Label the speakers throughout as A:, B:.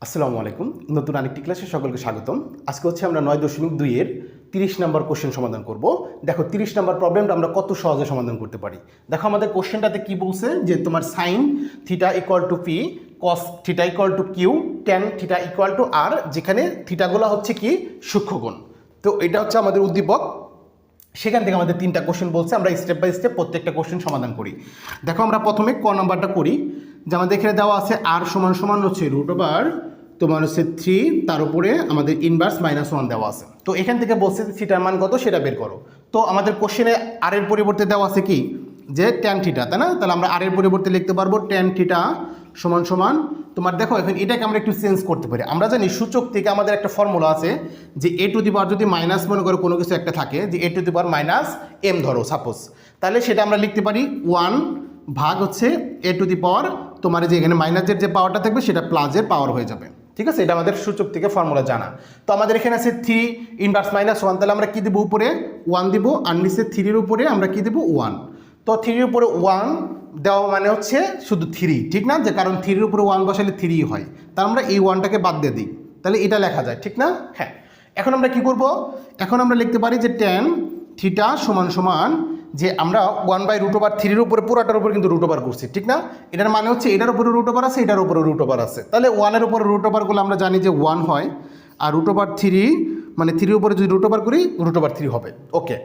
A: আসসালামু আলাইকুম। নতুন আরেকটি ক্লাসে সকলকে স্বাগতম। আজকে হচ্ছে আমরা 9.2 এর 30 নম্বর কোশ্চেন সমাধান করব। দেখো 30 নম্বর প্রবলেমটা আমরা কত সহজে সমাধান করতে পারি। দেখো আমাদের কোশ্চেনটাতে কি বলছে যে তোমার sine theta equal to P, cos theta equal to Q, tan theta equal to R, যেখানে থিটাগুলো হচ্ছে কি সূক্ষ্মকোণ। তো এটা হচ্ছে আমাদের উদ্দীপক। সেখান থেকে আমাদের 3টা কোশ্চেন বলছে, আমরা স্টেপ বাই স্টেপ প্রত্যেকটা কোশ্চেন সমাধান করি। দেখো আমরা প্রথমে ক নাম্বারটা করি, যে আমাদের এখানে দেওয়া আছে আর সমান সমান হচ্ছে রুট ওভার তোমার হচ্ছে 3, তার উপরে আমাদের ইনভার্স -1 দেওয়া আছে। তো এখান থেকে বলছে থিটার মান কত সেটা বের করো। তো আমাদের কোশ্চেনে আর এর পরিবর্তে দেওয়া আছে কি যে ট্যান থিটা, তাই না? তাহলে আমরা আর এর পরিবর্তে লিখতে পারবো ট্যান থিটা সমান সমান তোমার, দেখো এখন এটাকে আমরা একটু চেঞ্জ করতে পারি। আমরা জানি সূচক থেকে আমাদের একটা ফর্মুলা আছে যে এ টু দি পাওয়ার যদি মাইনাস মনে করো কোনো কিছু একটা থাকে, যে এ টু দি পাওয়ার -m ধরো সাপোজ, তাহলে সেটা আমরা লিখতে পারি 1 ভাগ হচ্ছে এ টু দি পাওয়ার তোমার যে এখানে মাইনাসের যে পাওয়ারটা থাকবে সেটা প্লাসের পাওয়ার হয়ে যাবে। ঠিক আছে, এটা আমাদের সূচক থেকে ফর্মুলা জানা। তো আমাদের এখানে আছে 3 ইনভার্স -1, তাহলে আমরা কি দিব উপরে 1 দিব, আর নিচে 3-এর উপরে আমরা কি দিব 1। তো 3-এর উপরে 1 দেওয়া মানে হচ্ছে শুধু 3, ঠিক না? যে কারণ 3-এর উপরে 1 বসালে 3 হয়, তার আমরা এই 1টাকে বাদ দিয়ে দিই, তাহলে এটা লেখা যায়, ঠিক না? হ্যাঁ, এখন আমরা কি করব, এখন আমরা লিখতে পারি যে ট্যান থিটা সমান সমান যে আমরা 1/√3-এর উপরে পুরাটার উপরে কিন্তু রুট ওভার করছি, ঠিক না? এটার মানে হচ্ছে এটার উপরে রুট ওভার আছে, এটার উপরে রুট ওভার আছে, তাহলে 1-এর উপরে রুট ওভারগুলো আমরা জানি যে 1 হয়, আর √3 মানে 3-এর উপরে যদি রুট ওভার করি √3 হবে। ওকে,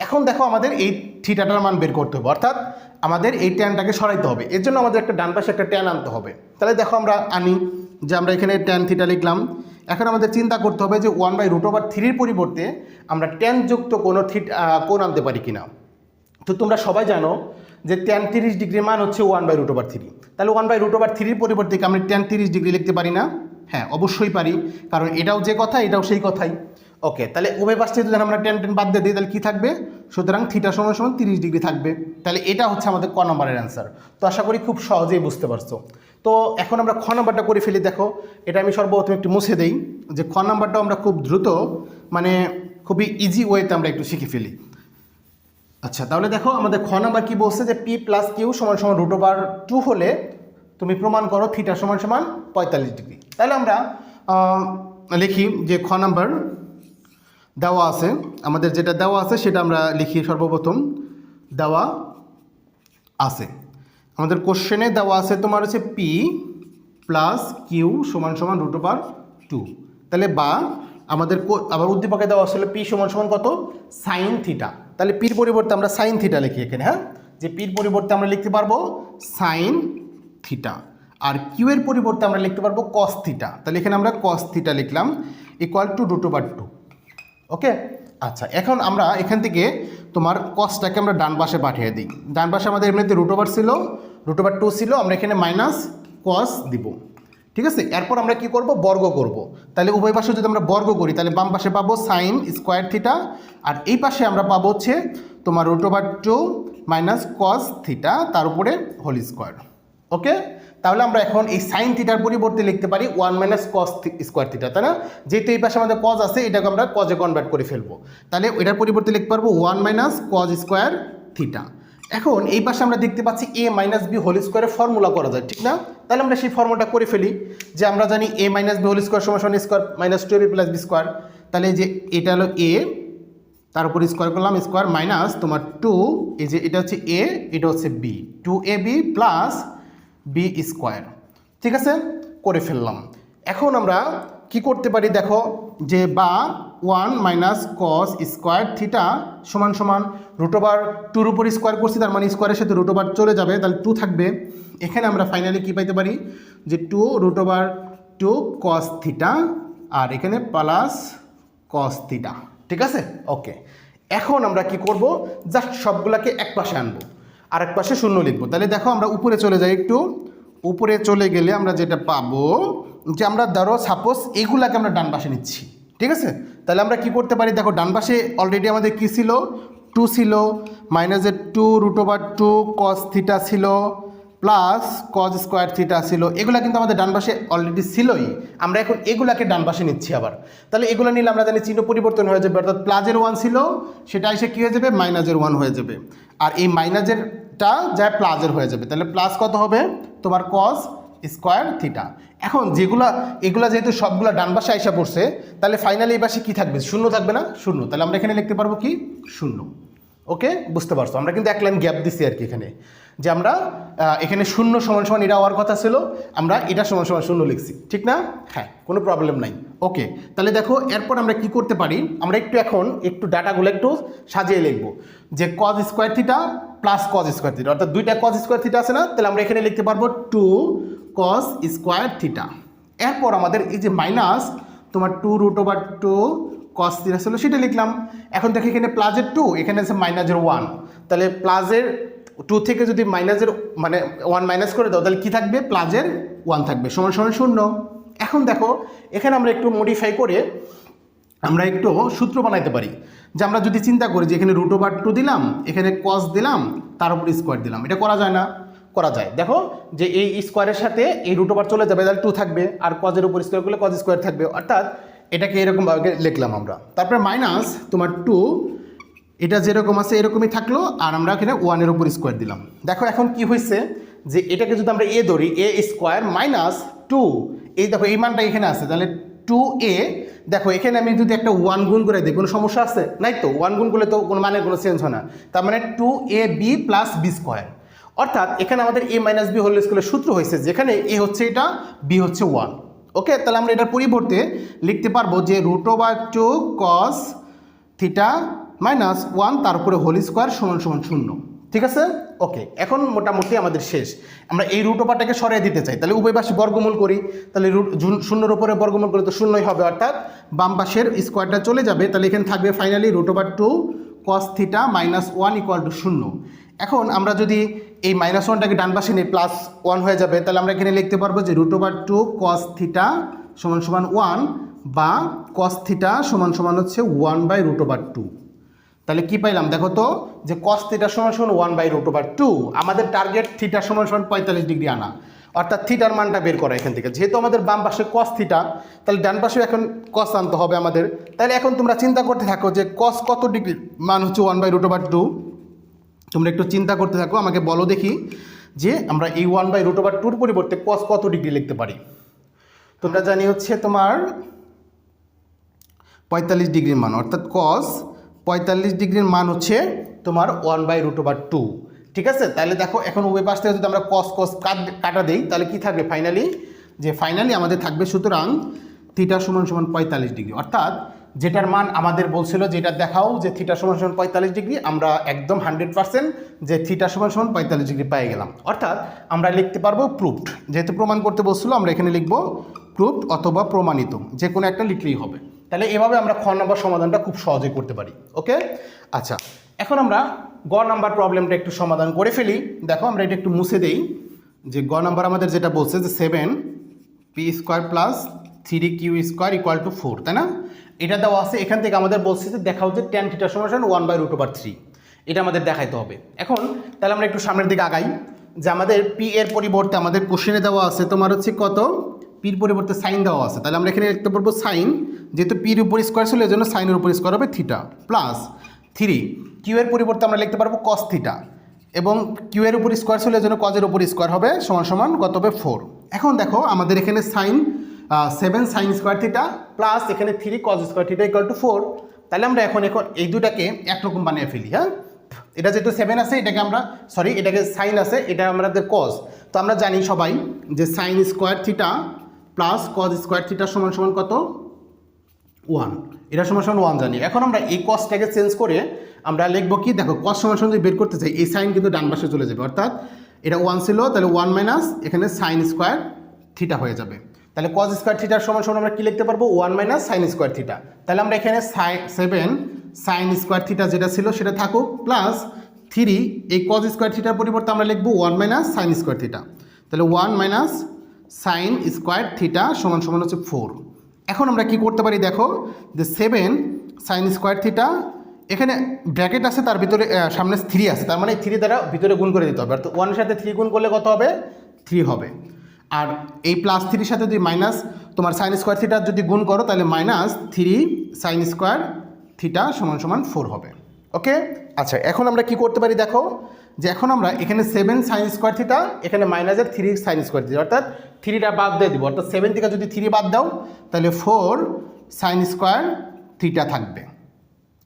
A: এখন দেখো আমাদের এই থিটাটার মান বের করতে হবে, অর্থাৎ আমাদের এই ট্যানটাকে সরাইতে হবে। এর জন্য আমাদের একটা ডান পাশে একটা ট্যান আনতে হবে। তাহলে দেখো আমরা আনি, যে আমরা এখানে ট্যান থিটা লিখলাম। এখন আমাদের চিন্তা করতে হবে যে 1/√3-এর পরিবর্তে আমরা ট্যান যুক্ত কোনো কোণ আনতে পারি কিনা। তো তোমরা সবাই জানো যে ট্যান 30 ডিগ্রি মান হচ্ছে 1/√3, তাহলে 1/√3-এর পরিবর্তে কি আমরা ট্যান 30 ডিগ্রি লিখতে পারি না? হ্যাঁ, অবশ্যই পারি, কারণ এটাও যে কথা এটাও সেই কথাই। ওকে, তাহলে উভয় পাশ থেকে যদি আমরা ট্যান বাদ দিয়ে দিই তাহলে কী থাকবে? সুতরাং থিটা সমান সমান 30 ডিগ্রি থাকবে। তাহলে এটা হচ্ছে আমাদের ক নম্বরের অ্যান্সার। তো আশা করি খুব সহজেই বুঝতে পারছো। তো এখন আমরা খ নাম্বারটা করে ফেলি। দেখো এটা আমি সর্বপ্রথম একটু মুছে দেই, যে খ নাম্বারটাও আমরা খুব দ্রুত মানে খুবই ইজি ওয়েতে আমরা একটু শিখে ফেলি। আচ্ছা, তাহলে দেখো আমাদের খ নাম্বার কি বলছে, যে পি প্লাস কিউ সমান সমান √2 হলে তুমি প্রমাণ করো থিটা সমান সমান 45 ডিগ্রি। তাহলে আমরা লিখি যে খ নাম্বার দেওয়া আছে, আমাদের যেটা দেওয়া আছে সেটা আমরা লিখি। সর্বপ্রথম দেওয়া আছে আমাদের কোশ্চেনে দেওয়া আছে তোমার হচ্ছে পি প্লাস কিউ সমান সমান √2, তাহলে বা আমাদের আবার উদ্দীপকে দেওয়া আসলে পি সমান সমান কত? Sine theta. তাহলে পির পরিবর্তে আমরা সাইন থিটা লিখি এখানে। হ্যাঁ, যে পির পরিবর্তে আমরা লিখতে পারবো সাইন থিটা, আর কিউ এর পরিবর্তে আমরা লিখতে পারবো কস থিটা। তাহলে এখানে আমরা কস থিটা লিখলাম ইকুয়াল টু √2। ওকে, আচ্ছা, এখন আমরা এখান থেকে তোমার কসটাকে আমরা ডান পাশে পাঠিয়ে দিই। ডান পাশে আমাদের এমনিতে √2 ছিল, √2 ছিল, আমরা এখানে মাইনাস কস দিব। ঠিক আছে, এরপর আমরা কি করব? বর্গ করব। তাহলে উভয় পাশে যদি আমরা বর্গ করি তাহলে বাম পাশে পাবো সাইন স্কোয়ার থিটা, আর এই পাশে আমরা পাবো হচ্ছে তোমার √2 মাইনাস কস থিটা, তার উপরে হোল স্কোয়ার। ওকে, তাহলে আমরা এখন এই সাইন থিটার পরিবর্তে লিখতে পারি 1 - cos স্কোয়ার থিটা, তাই না? যেহেতু এই পাশে আমাদের কজ আছে, এটাকে আমরা কজে কনভার্ট করে ফেলবো। তাহলে এটার পরিবর্তে লিখতে পারবো 1 - cos স্কোয়ার থিটা। এখন এই পাশে আমরা দেখতে পাচ্ছি a - b হোল স্কোয়ারের ফর্মুলা করা যায়, ঠিক না? তাহলে আমরা সেই ফর্মুলাটা করে ফেলি, যে আমরা জানি a - b হোল স্কোয়ার সমান সমান square minus 2ab + b square. তাহলে যে এটা হলো a, তার উপর স্কোয়ার করলাম স্কোয়ার মাইনাস তোমার 2, এই যে এটা হচ্ছে a, এটা হচ্ছে b, 2ab plus b square. ঠিক আছে, করে ফেললাম। এখন আমরা কি করতে পারি দেখো, যে বা 1 - cos স্কোয়ার থিটা সমান সমান √2-এর উপর স্কোয়ার করছি, তার মানে স্কোয়ারের সাথে √2 চলে যাবে, তাহলে 2 থাকবে। এখানে আমরা ফাইনালি কি পাইতে পারি, যে 2√2 cos থিটা, আর এখানে প্লাস cos থিটা। ঠিক আছে, ওকে। এখন আমরা কি করব, জাস্ট সবগুলাকে এক পাশে আনবো, আর এক পাশে শূন্য লিখবো। তাহলে দেখো আমরা উপরে চলে যাই, একটু উপরে চলে গেলে আমরা যেটা পাবো, যে আমরা ধরো সাপোজ এইগুলাকে আমরা ডান পাশে নিচ্ছি। ঠিক আছে, তাহলে আমরা কি করতে পারি, দেখো ডান পাশে অলরেডি আমাদের কি ছিল, 2 ছিল, -2 √2 cos থিটা ছিল, প্লাস cos স্কোয়ার থিটা ছিল। এগুলা কিন্তু আমাদের ডান পাশে অলরেডি ছিলই, আমরা এখন এগুলাকে ডান পাশে নিচ্ছি আবার। তাহলে এগুলো নিলে আমরা জানি চিহ্ন পরিবর্তন হয়ে যাবে, অর্থাৎ প্লাসের 1 ছিল সেটা এসে কী হয়ে যাবে, -1 হয়ে যাবে, আর এই মাইনাসেরটা যা প্লাসের হয়ে যাবে। তাহলে প্লাস কত হবে তোমার cos স্কোয়ার থিটা। এখন এগুলা যেহেতু সবগুলো ডান পাশে আইসা পড়ছে, তাহলে ফাইনালি এই পাশে কী থাকবে? শূন্য থাকবে না? শূন্য। তাহলে আমরা এখানে লিখতে পারবো কি? শূন্য। ওকে, বুঝতে পারছো? আমরা কিন্তু এক লাইন গ্যাপ দিচ্ছি আর কি এখানে, যে আমরা এখানে শূন্য সমান সমান এটা হওয়ার কথা ছিল, আমরা এটা সমান সমান শূন্য লিখছি, ঠিক না? হ্যাঁ, কোনো প্রবলেম নাই। ওকে, তাহলে দেখো এরপর আমরা কি করতে পারি, আমরা একটু ডাটাগুলো একটু সাজিয়ে লিখবো, যে cos square theta plus cos square theta, অর্থাৎ দুইটা কজ স্কোয়ার থিটা আছে না, তাহলে আমরা এখানে লিখতে পারবো 2 কজ স্কোয়ার থিটা। এরপর আমাদের এই যে মাইনাস তোমার 2√2 কস থিটা ছিল সেটা লিখলাম। এখন দেখো এখানে প্লাসের 2, এখানে আছে মাইনাসের 1, তাহলে প্লাসের 2 থেকে যদি মাইনাসের 1 মাইনাস করে দাও, তাহলে কী থাকবে? প্লাসের 1 থাকবে, সমান সমান 0। এখন দেখো এখানে আমরা একটু মডিফাই করে আমরা একটু সূত্র বানাইতে পারি, যে আমরা যদি চিন্তা করি যে এখানে √2 দিলাম, এখানে কস দিলাম, তার উপর স্কোয়ার দিলাম, এটা করা যায় না? করা যায়। দেখো যে এই স্কোয়ারের সাথে এই √2 চলে যাবে, তাহলে 2 থাকবে, আর কজের উপর স্কোয়ার করলে কজ স্কোয়ার থাকবে, অর্থাৎ এটাকে এরকমভাবে লিখলাম আমরা। তারপরে মাইনাস তোমার 2, এটা যেরকম আছে এরকমই থাকলো, আর আমরা এখানে 1-এর উপর স্কোয়ার দিলাম। দেখো এখন কি হয়েছে, যে এটাকে যদি আমরা এ ধরি, এ স্কোয়ার মাইনাস 2, এই দেখো এই মানটা এখানে আছে, তাহলে 2a, দেখো এখানে আমি যদি একটা 1 গুণ করে দিই, কোনো সমস্যা আছে? নাই তো, 1 গুণ করলে তো কোনো মানের কোনো চেঞ্জ হয় না, তার মানে 2ab প্লাস b স্কোয়ার। অর্থাৎ এখানে আমাদের a মাইনাস b হোল স্কোয়ারের সূত্র হয়েছে, যেখানে a হচ্ছে এটা, b হচ্ছে 1। ওকে, তাহলে আমরা এটার পরিবর্তে লিখতে পারবো যে √2 কস থিটা মাইনাস 1 তার উপরে হোল স্কোয়ার সমান সমান 0। ঠিক আছে? ওকে, এখন মোটামুটি আমাদের শেষ। আমরা এই √2টাকে সরিয়ে দিতে চাই, তাহলে উভয় পাশে বর্গমূল করি, তাহলে 0-এর উপরে বর্গমূল করলে তো 0ই হবে, অর্থাৎ বাম পাশের স্কোয়ারটা চলে যাবে, তাহলে এখানে থাকবে ফাইনালি √2 কস থিটা মাইনাস 1 = 0। এখন আমরা যদি এই -1টাকে ডান পাশে নিই, +1 হয়ে যাবে, তাহলে আমরা এখানে লিখতে পারবো যে √2 কস থিটা সমান সমান 1, বা কস থিটা সমান সমান হচ্ছে 1/√2। তাহলে কি পাইলাম দেখো তো, যে কস থিটা সমান সমান 1/√2। আমাদের টার্গেট থিটা সমান সমান 45 ডিগ্রি আনা, অর্থাৎ থিটার মানটা বের করা এখান থেকে। যেহেতু আমাদের বাম পাশে কস থিটা, তাহলে ডান পাশে এখন কস আনতে হবে আমাদের। তাহলে এখন তোমরা চিন্তা করতে থাকো যে কস কত ডিগ্রি মান হচ্ছে 1/√2। তোমরা একটু চিন্তা করতে থাকো, আমাকে বলো দেখি যে আমরা এই 1/√2-র পরিবর্তে কস কত ডিগ্রি লিখতে পারি। তোমরা জানি হচ্ছে তোমার 45 ডিগ্রির মান, অর্থাৎ কস 45 ডিগ্রির মান হচ্ছে তোমার 1/√2। ঠিক আছে? তাহলে দেখো এখন উভয় পাশ থেকে যদি আমরা কস কাটা দিই, তাহলে কি থাকবে ফাইনালি আমাদের থাকবে, সুতরাং থিটা সমান সমান 45 ডিগ্রি। অর্থাৎ যেটার মান আমাদের বলছিল, যেটা দেখাও যে থিটা সমান সমান 45 ডিগ্রি, আমরা একদম 100% যে থিটা সমান সমান 45 ডিগ্রি পেয়ে গেলাম। অর্থাৎ আমরা লিখতে পারবো প্রুফড, যেহেতু প্রমাণ করতে বলছিল আমরা এখানে লিখবো প্রুফড অথবা প্রমাণিত, যে কোনো একটা লিখলেই হবে। তাহলে এভাবে আমরা খ নম্বর সমাধানটা খুব সহজে করতে পারি। ওকে, আচ্ছা, এখন আমরা গ নাম্বার প্রবলেমটা একটু সমাধান করে ফেলি। দেখো আমরা এটা একটু মুছে দেই, যে গ নাম্বার আমাদের যেটা বলছে যে 7p² প্লাস 3q² = 4, তাই না? এটা দেওয়া আছে, এখান থেকে আমাদের বলছে যে দেখাও যে tan থিটা সমান 1/√3, এটা আমাদের দেখাইতে হবে। এখন তাহলে আমরা একটু সামনের দিকে আগাই, যে আমাদের পি এর পরিবর্তে আমাদের কোশ্চেনে দেওয়া আছে তোমার হচ্ছে কত, পির পরিবর্তে সাইন দেওয়া আছে, তাহলে আমরা এখানে লিখতে পারবো সাইন, যেহেতু পির উপর স্কোয়ার ছিল এই জন্য সাইনের উপর স্কোয়ার হবে থিটা, প্লাস 3 কিউ এর পরিবর্তে আমরা লিখতে পারবো কস থিটা, এবং কিউ এর উপর স্কোয়ার ছিল এই জন্য কজের উপর স্কোয়ার হবে সমান সমান কত হবে 4। এখন দেখো আমাদের এখানে 7 সাইন স্কোয়ার থিটা প্লাস এখানে 3 কজ স্কোয়ার থিটা = 4। তাহলে আমরা এখন এই দুটাকে একরকম বানিয়ে ফেলি। হ্যাঁ, এটা যেহেতু 7 আছে, এটাকে সাইন আছে, এটা আমাদের কজ। তো আমরা জানি সবাই যে sine square theta plus cos square theta সমান সমান কত, 1। এটা সমান সমান 1 জানি। এখন আমরা এই কজটাকে চেঞ্জ করে আমরা লিখবো কি, দেখো কজ সমান সমান যদি বের করতে চাই, এই সাইন কিন্তু ডান পাশে চলে যাবে, অর্থাৎ এটা 1 ছিল, তাহলে 1 মাইনাস এখানে সাইন স্কোয়ার থিটা হয়ে যাবে। তাহলে কজ স্কোয়ার থিটার সমান সমান আমরা কি লিখতে পারবো, 1 মাইনাস সাইন স্কোয়ার থিটা। তাহলে আমরা এখানে 7 সাইন স্কোয়ার থিটা যেটা ছিল সেটা থাকুক, প্লাস 3 এই কজ স্কোয়ার থিটার পরিবর্তে আমরা লিখবো 1 মাইনাস সাইন স্কোয়ার থিটা। তাহলে 1 মাইনাস সাইন স্কোয়ার থিটা সমান সমান হচ্ছে 4। এখন আমরা কি করতে পারি দেখো, যে 7 সাইন স্কোয়ার থিটা, এখানে ব্র্যাকেট আছে, তার ভিতরে সামনে 3 আছে, তার মানে 3 দ্বারা ভিতরে গুণ করে দিতে হবে, অর্থাৎ 1 এর সাথে 3 গুণ করলে কত হবে, 3 হবে। আর এই +3 সাথে যদি মাইনাস তোমার সাইন স্কোয়ার থিটার যদি গুণ করো, তাহলে -3 সাইন স্কোয়ার থিটা সমান সমান 4 হবে। ওকে, আচ্ছা, এখন আমরা কি করতে পারি দেখো, যে এখন আমরা এখানে 7 সাইন স্কোয়ার থিটা, এখানে মাইনাসের 3 সাইন স্কোয়ার থিটা, অর্থাৎ 3টা বাদ দিয়ে দিব, অর্থাৎ 7 থেকে যদি 3 বাদ দাও তাহলে 4 সাইন স্কোয়ার থিটা থাকবে।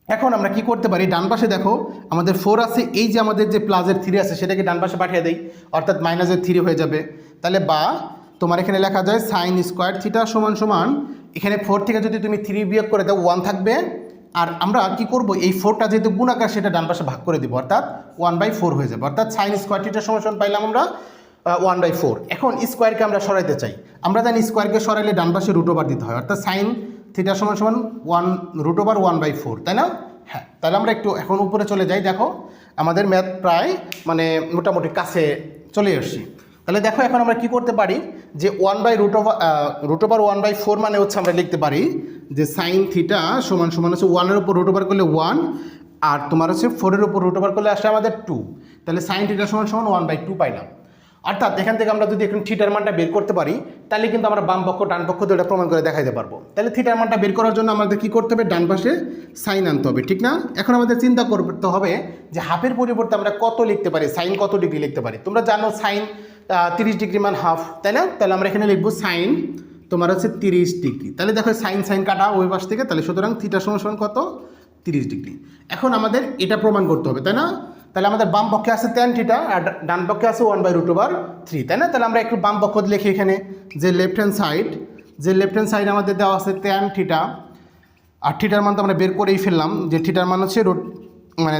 A: এখন আমরা কি করতে পারি, ডান পাশে দেখো আমাদের 4 আছে, এই যে আমাদের যে প্লাসের 3 আছে সেটাকে ডান পাশে পাঠিয়ে দেই, অর্থাৎ মাইনাসের 3 হয়ে যাবে। তাহলে বা তোমার এখানে লেখা যায় সাইন স্কোয়ার থিটা সমান সমান, এখানে 4 থেকে যদি তুমি 3 বিয়োগ করে দাও 1 থাকবে। আর আমরা কি করব, এই 4টা যেহেতু গুণাকার সেটা ডান পাশে ভাগ করে দিব, অর্থাৎ 1/4 হয়ে যাবে। অর্থাৎ সাইন স্কোয়ার থিটা সমান সমান পাইলাম আমরা 1/4। এখন স্কোয়ারকে আমরা সরাইতে চাই, আমরা জানি স্কোয়ারকে সরাইলে ডান পাশে রুট ওভার দিতে হয়, অর্থাৎ সাইন থিটা সমান সমান 1/4, তাই না? হ্যাঁ, তাহলে আমরা একটু এখন উপরে চলে যাই। দেখো আমাদের ম্যাথ প্রায় মানে মোটামুটি কাছে চলে আসছি। তাহলে দেখো এখন আমরা কি করতে পারি, যে 1/1/4 মানে হচ্ছে আমরা লিখতে পারি যে সাইন থিটা সমান সমান হচ্ছে 1-এর উপর রুট ওভার করলে 1, আর তোমার হচ্ছে 4-এর উপর রুট ওভার করলে আসে আমাদের 2। তাহলে সাইন থিটা সমান সমান 1/2 পাইলাম। অর্থাৎ এখান থেকে আমরা যদি এখন থিটার মানটা বের করতে পারি তাহলে কিন্তু আমরা বাম পক্ষ ডান পক্ষ দুটো প্রমাণ করে দেখাইতে পারবো। তাহলে থিটার মানটা বের করার জন্য আমাদের কী করতে হবে, ডান পাশে সাইন আনতে হবে, ঠিক না? এখন আমাদের চিন্তা করতে হবে যে হাফের পরিবর্তে আমরা কত লিখতে পারি, সাইন কত ডিগ্রি লিখতে পারি। তোমরা জানো সাইন 30 ডিগ্রি মান হাফ, তাই না? তাহলে আমরা এখানে লিখবো সাইন তোমার হচ্ছে 30 ডিগ্রি। তাহলে দেখো সাইন সাইন কাটা ওই পাশ থেকে, তাহলে সুতরাং থিটা সমান সমান কত, 30 ডিগ্রি। এখন আমাদের এটা প্রমাণ করতে হবে, তাই না? তাহলে আমাদের বাম পক্ষে আছে tan থিটা আর ডান পক্ষে আছে 1/√3, তাই না? তাহলে আমরা একটু বাম পক্ষ লিখি এখানে, যে লেফট হ্যান্ড সাইড আমাদের দেওয়া আছে tan থিটা, আর থিটার মান তো আমরা বের করেই ফেললাম, যে থিটার মান হচ্ছে মানে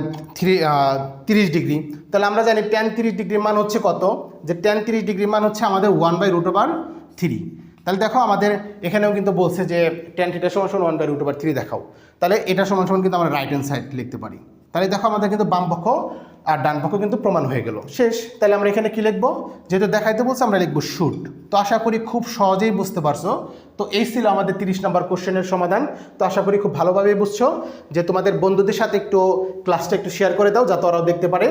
A: 30 ডিগ্রি। তাহলে আমরা জানি tan 30 ডিগ্রির মান হচ্ছে কত, যে tan 30 ডিগ্রির মান হচ্ছে আমাদের 1/√3। তাহলে দেখো আমাদের এখানেও কিন্তু বলছে যে tan থিটা সমান সমান 1/√3 দেখাও। তাহলে এটা সমান সমান কিন্তু আমরা রাইট হ্যান্ড সাইড লিখতে পারি। তাহলে দেখো আমাদের কিন্তু বাম পক্ষ আর ডান পক্ষ কিন্তু প্রমাণ হয়ে গেল, শেষ। তাহলে আমরা এখানে কি লিখবো, যেহেতু দেখাইতে বলছে আমরা লিখবো শুট। তো আশা করি খুব সহজেই বুঝতে পারছো। তো এই ছিল আমাদের 30 নম্বর কোশ্চেনের সমাধান। তো আশা করি খুব ভালোভাবেই বুঝছো, যে তোমাদের বন্ধুদের সাথে একটু ক্লাসটা একটু শেয়ার করে দাও যাতে ওরাও দেখতে পারে।